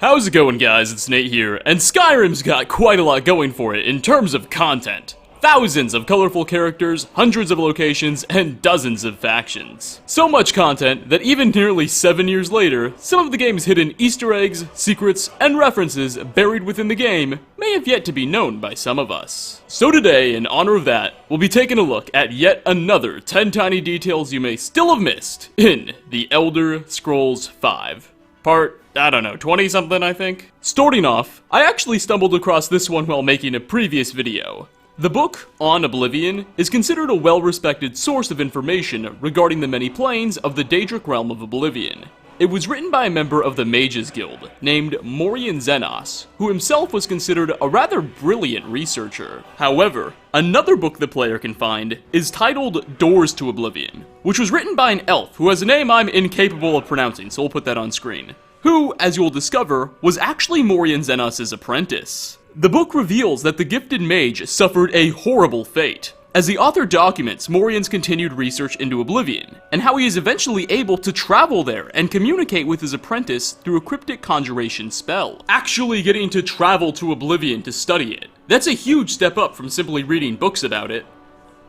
How's it going, guys? It's Nate here, and Skyrim's got quite a lot going for it in terms of content. Thousands of colorful characters, hundreds of locations, and dozens of factions. So much content that even nearly 7 years later, some of the game's hidden Easter eggs, secrets, and references buried within the game may have yet to be known by some of us. So today, in honor of that, we'll be taking a look at yet another 10 tiny details you may still have missed in The Elder Scrolls V. Part, I don't know, 20-something, I think? Starting off, I actually stumbled across this one while making a previous video. The book, On Oblivion, is considered a well-respected source of information regarding the many planes of the Daedric realm of Oblivion. It was written by a member of the Mages Guild named Morian Xenos, who himself was considered a rather brilliant researcher. However, another book the player can find is titled Doors to Oblivion, which was written by an elf who has a name I'm incapable of pronouncing, so we'll put that on screen, who, as you'll discover, was actually Morian Xenos' apprentice. The book reveals that the gifted mage suffered a horrible fate, as the author documents Morian's continued research into Oblivion, and how he is eventually able to travel there and communicate with his apprentice through a cryptic conjuration spell. Actually getting to travel to Oblivion to study it. That's a huge step up from simply reading books about it.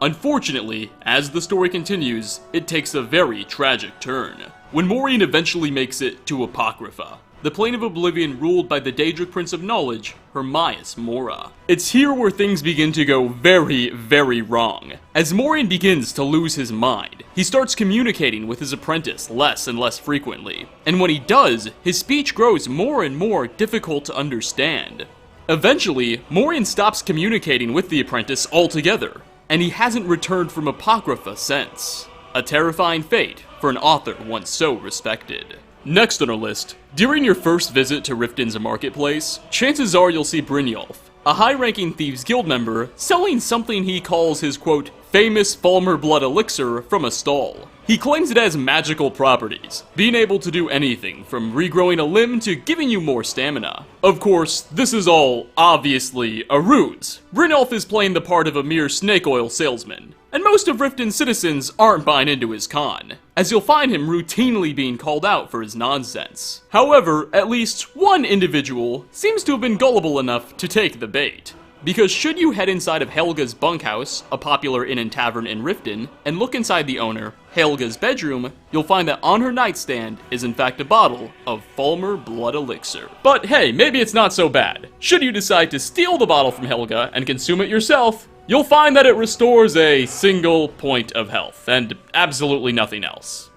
Unfortunately, as the story continues, it takes a very tragic turn, when Morian eventually makes it to Apocrypha, the plane of Oblivion ruled by the Daedric Prince of Knowledge, Hermias Mora. It's here where things begin to go very, very wrong. As Morian begins to lose his mind, he starts communicating with his apprentice less and less frequently, and when he does, his speech grows more and more difficult to understand. Eventually, Morian stops communicating with the apprentice altogether, and he hasn't returned from Apocrypha since. A terrifying fate for an author once so respected. Next on our list, during your first visit to Riften's marketplace, chances are you'll see Brynjolf, a high-ranking Thieves Guild member, selling something he calls his, quote, famous Falmer blood elixir from a stall. He claims it has magical properties, being able to do anything from regrowing a limb to giving you more stamina. Of course, this is all obviously a ruse. Brynjolf is playing the part of a mere snake oil salesman, and most of Riften's citizens aren't buying into his con, as you'll find him routinely being called out for his nonsense. However, at least one individual seems to have been gullible enough to take the bait. Because should you head inside of Helga's bunkhouse, a popular inn and tavern in Riften, and look inside the owner, Helga's bedroom, you'll find that on her nightstand is in fact a bottle of Falmer blood elixir. But hey, maybe it's not so bad. Should you decide to steal the bottle from Helga and consume it yourself, you'll find that it restores a single point of health, and absolutely nothing else.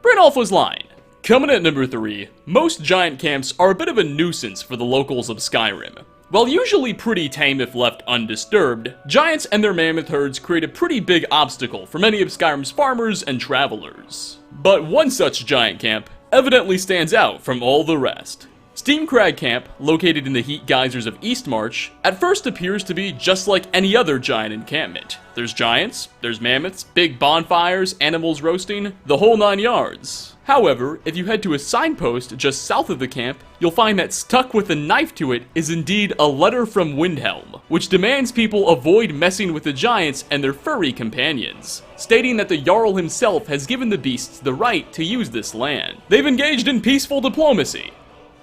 Brynjolf was lying. Coming at number 3, most giant camps are a bit of a nuisance for the locals of Skyrim. While usually pretty tame if left undisturbed, giants and their mammoth herds create a pretty big obstacle for many of Skyrim's farmers and travelers. But one such giant camp evidently stands out from all the rest. Steamcrag Camp, located in the heat geysers of Eastmarch, at first appears to be just like any other giant encampment. There's giants, there's mammoths, big bonfires, animals roasting, the whole 9 yards. However, if you head to a signpost just south of the camp, you'll find that stuck with a knife to it is indeed a letter from Windhelm, which demands people avoid messing with the giants and their furry companions, stating that the Jarl himself has given the beasts the right to use this land. They've engaged in peaceful diplomacy.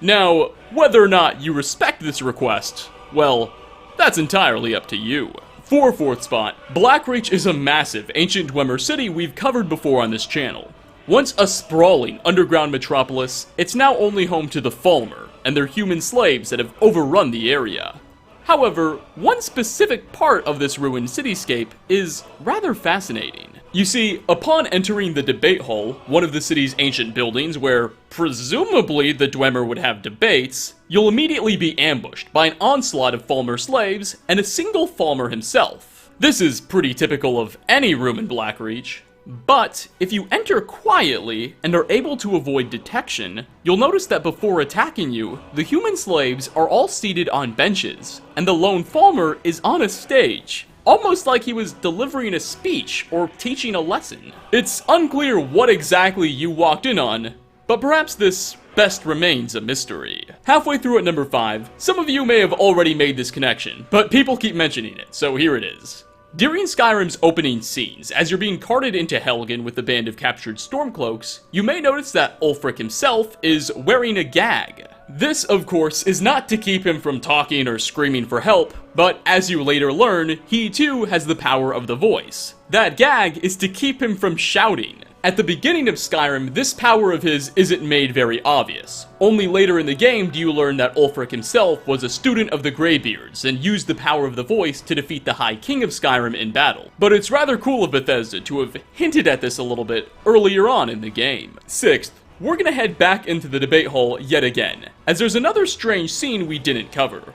Now, whether or not you respect this request, well, that's entirely up to you. For 4th spot, Blackreach is a massive ancient Dwemer city we've covered before on this channel. Once a sprawling underground metropolis, it's now only home to the Falmer and their human slaves that have overrun the area. However, one specific part of this ruined cityscape is rather fascinating. You see, upon entering the debate hall, one of the city's ancient buildings where, presumably, the Dwemer would have debates, you'll immediately be ambushed by an onslaught of Falmer slaves and a single Falmer himself. This is pretty typical of any room in Blackreach. But, if you enter quietly and are able to avoid detection, you'll notice that before attacking you, the human slaves are all seated on benches, and the lone Falmer is on a stage, almost like he was delivering a speech or teaching a lesson. It's unclear what exactly you walked in on, but perhaps this best remains a mystery. Halfway through at number 5, some of you may have already made this connection, but people keep mentioning it, so here it is. During Skyrim's opening scenes, as you're being carted into Helgen with the band of captured Stormcloaks, you may notice that Ulfric himself is wearing a gag. This, of course, is not to keep him from talking or screaming for help, but as you later learn, he too has the power of the voice. That gag is to keep him from shouting. At the beginning of Skyrim, this power of his isn't made very obvious. Only later in the game do you learn that Ulfric himself was a student of the Greybeards and used the power of the voice to defeat the High King of Skyrim in battle. But it's rather cool of Bethesda to have hinted at this a little bit earlier on in the game. Sixth, we're gonna head back into the debate hall yet again, as there's another strange scene we didn't cover.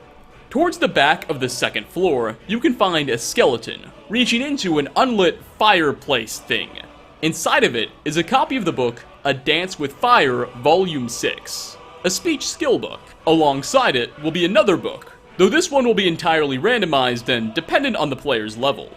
Towards the back of the second floor, you can find a skeleton reaching into an unlit fireplace thing. Inside of it is a copy of the book A Dance with Fire, Volume 6, a speech skill book. Alongside it will be another book, though this one will be entirely randomized and dependent on the player's level.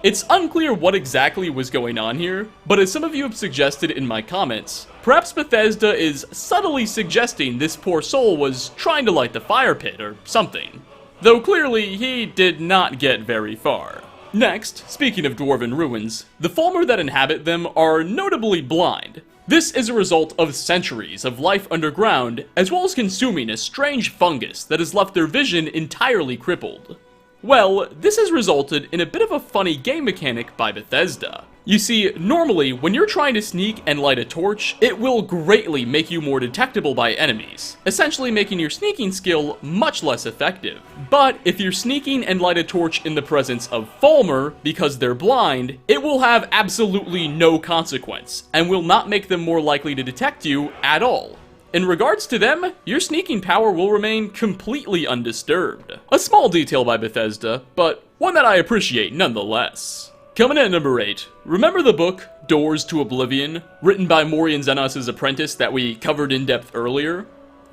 It's unclear what exactly was going on here, but as some of you have suggested in my comments, perhaps Bethesda is subtly suggesting this poor soul was trying to light the fire pit or something, though clearly he did not get very far. Next, speaking of dwarven ruins, the Falmer that inhabit them are notably blind. This is a result of centuries of life underground, as well as consuming a strange fungus that has left their vision entirely crippled. Well, this has resulted in a bit of a funny game mechanic by Bethesda. You see, normally, when you're trying to sneak and light a torch, it will greatly make you more detectable by enemies, essentially making your sneaking skill much less effective. But if you're sneaking and light a torch in the presence of Falmer, because they're blind, it will have absolutely no consequence, and will not make them more likely to detect you at all. In regards to them, your sneaking power will remain completely undisturbed. A small detail by Bethesda, but one that I appreciate nonetheless. Coming in at number 8, remember the book Doors to Oblivion, written by Morian Xenos' apprentice that we covered in depth earlier?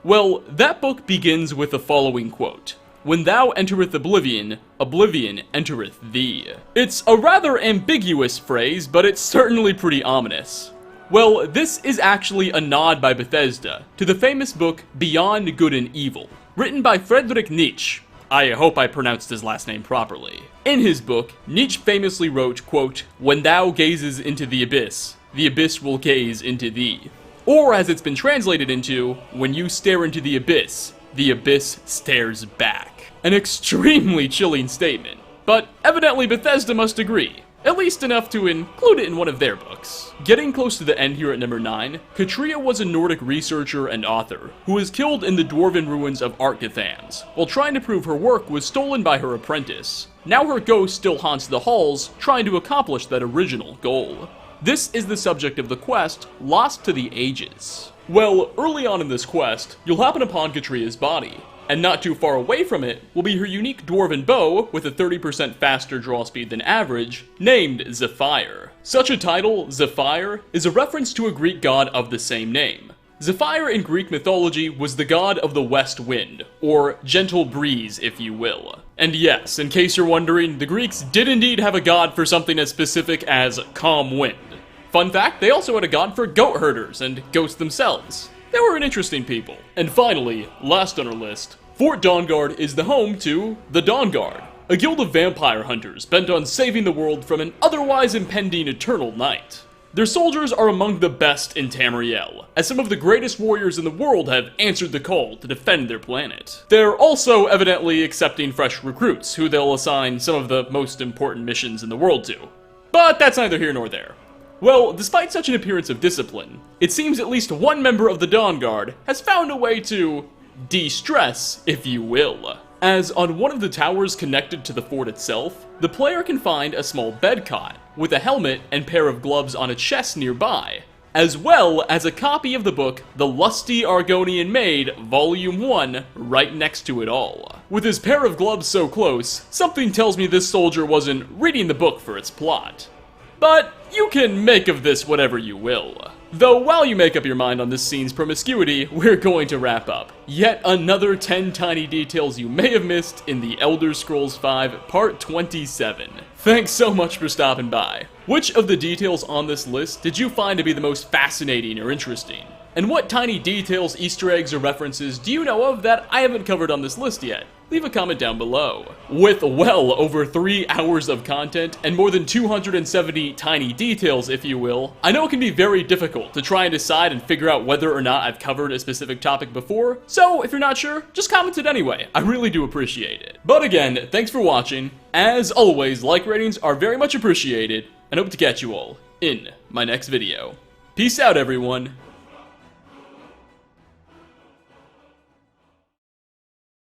Well, that book begins with the following quote: "When thou entereth oblivion, oblivion entereth thee." It's a rather ambiguous phrase, but it's certainly pretty ominous. Well, this is actually a nod by Bethesda to the famous book Beyond Good and Evil, written by Friedrich Nietzsche. I hope I pronounced his last name properly. In his book, Nietzsche famously wrote, quote, "When thou gazes into the abyss will gaze into thee." Or as it's been translated into, "When you stare into the abyss stares back." An extremely chilling statement, but evidently Bethesda must agree. At least enough to include it in one of their books. Getting close to the end here at number 9, Katria was a Nordic researcher and author who was killed in the dwarven ruins of Arkithams, while trying to prove her work was stolen by her apprentice. Now her ghost still haunts the halls, trying to accomplish that original goal. This is the subject of the quest, Lost to the Ages. Well, early on in this quest, you'll happen upon Katria's body, and not too far away from it will be her unique dwarven bow with a 30% faster draw speed than average, named Zephyr. Such a title, Zephyr, is a reference to a Greek god of the same name. Zephyr in Greek mythology was the god of the west wind, or gentle breeze if you will. And yes, in case you're wondering, the Greeks did indeed have a god for something as specific as calm wind. Fun fact, they also had a god for goat herders and ghosts themselves. They were an interesting people. And finally, last on our list, Fort Dawnguard is the home to the Dawnguard, a guild of vampire hunters bent on saving the world from an otherwise impending eternal night. Their soldiers are among the best in Tamriel, as some of the greatest warriors in the world have answered the call to defend their planet. They're also evidently accepting fresh recruits, who they'll assign some of the most important missions in the world to. But that's neither here nor there. Well, despite such an appearance of discipline, it seems at least one member of the Dawnguard has found a way to de-stress, if you will. As on one of the towers connected to the fort itself, the player can find a small bed cot, with a helmet and pair of gloves on a chest nearby, as well as a copy of the book The Lusty Argonian Maid, Volume 1, right next to it all. With his pair of gloves so close, something tells me this soldier wasn't reading the book for its plot. But you can make of this whatever you will. Though while you make up your mind on this scene's promiscuity, we're going to wrap up. Yet another 10 tiny details you may have missed in the Elder Scrolls V Part 27. Thanks so much for stopping by. Which of the details on this list did you find to be the most fascinating or interesting? And what tiny details, Easter eggs, or references do you know of that I haven't covered on this list yet? Leave a comment down below. With well over 3 hours of content and more than 270 tiny details, if you will, I know it can be very difficult to try and decide and figure out whether or not I've covered a specific topic before, so if you're not sure, just comment it anyway. I really do appreciate it. But again, thanks for watching. As always, like ratings are very much appreciated, and hope to catch you all in my next video. Peace out, everyone.